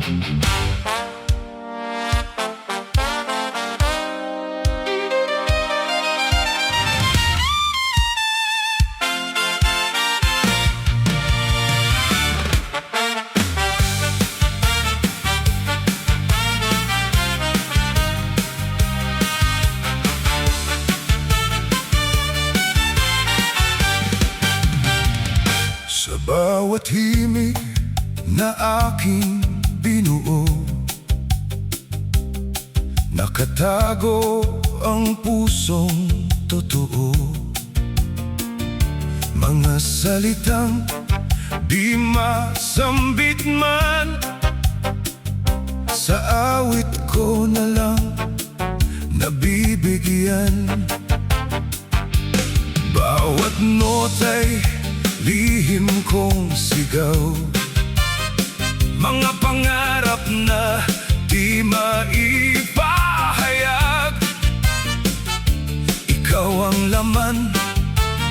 Sa bawat himig na aking binuo, nakatago ang pusong totoo. Mga salitang di masambit man, sa awit ko na lang nabibigyan. Bawat nota'y lihim kong sigaw, mga pangarap na di maipahayag. Ikaw ang laman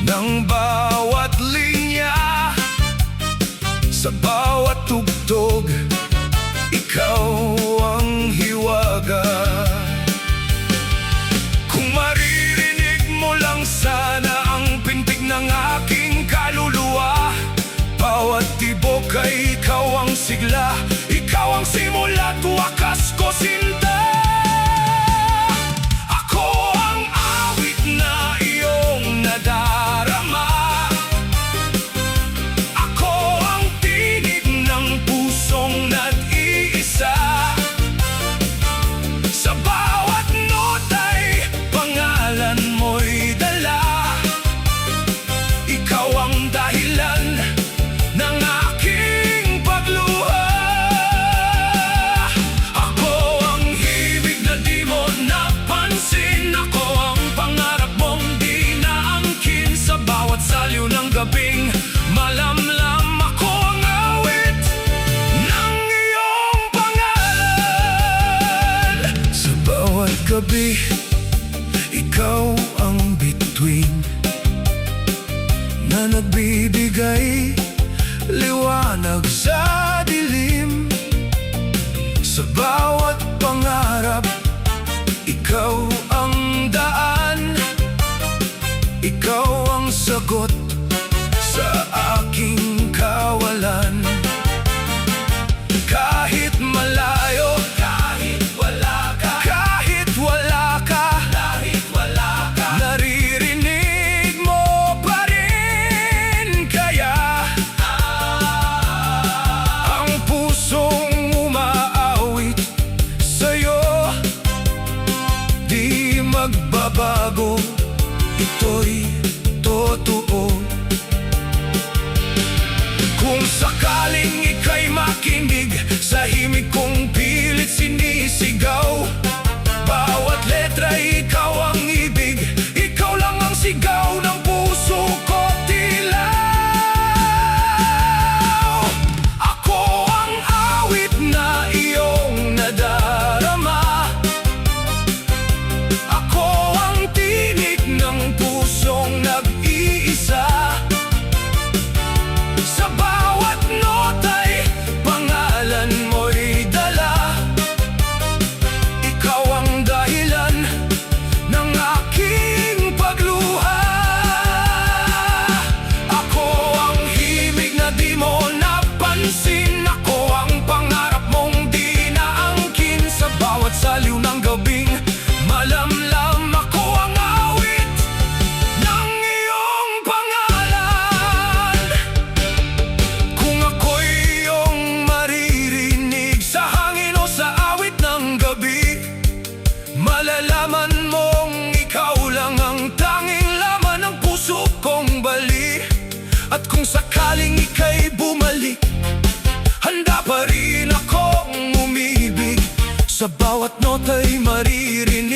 ng bawat linya, sa bawat tugtog ikaw ang hiwaga. Kung maririnig mo lang sana ang pintig ng aking kaluluwa, bawat tibok ay ikaw ang sigla, ikaw ang simula't wakas ko, sinta. Ako ang awit na iyong nadarama, ako ang tinig ng pusong nag-iisa. Sa bawat nota'y pangalan mo'y dala, ikaw ang dahilan ng aking pagluha. Ako ang himig na di mo napansin, ako ang pangarap mong di naangkin. Sa bawat saliw ng gabing malamlam, ako ang awit ng iyong pangalan. Sa bawat gabi, ikaw ang bituin na nagbibigay liwanag sa dilim. Sa bawat pangarap, ikaw ang daan, ikaw ang sagot sa aking kawalan. Kahit malayo, kahit wala ka, kahit wala ka, kahit wala ka, naririnig mo pa rin. Kaya ang pusong umaawit sa'yo di magbabago, ito'y totoo. Kung sakaling ika'y makinig sa himig kong pilit sinisigaw, bawat letra ikaw ang ibig, ikaw lang ang sigaw ng puso ko, tilaw. Ako ang awit na iyong nadarama, ako ang tinig ng pusong nag-iisa. Sa bawat nota'y pangalan mo'y dala, ikaw ang dahilan ng aking pagluha. Ako ang himig na di mo napansin, ako ang pangarap mong di naangkin. Sa bawat saliw ng gabing malamlam, ako ang awit ng iyong pangalan. Kung ako'y iyong maririnig sa hangin o sa awit ng gabi, malalaman mong ikaw lang ang tanging laman ng puso kong bali. At kung sakaling ika'y bumalik, handa pa rin akong umibig. Sa bawat nota'y maririnig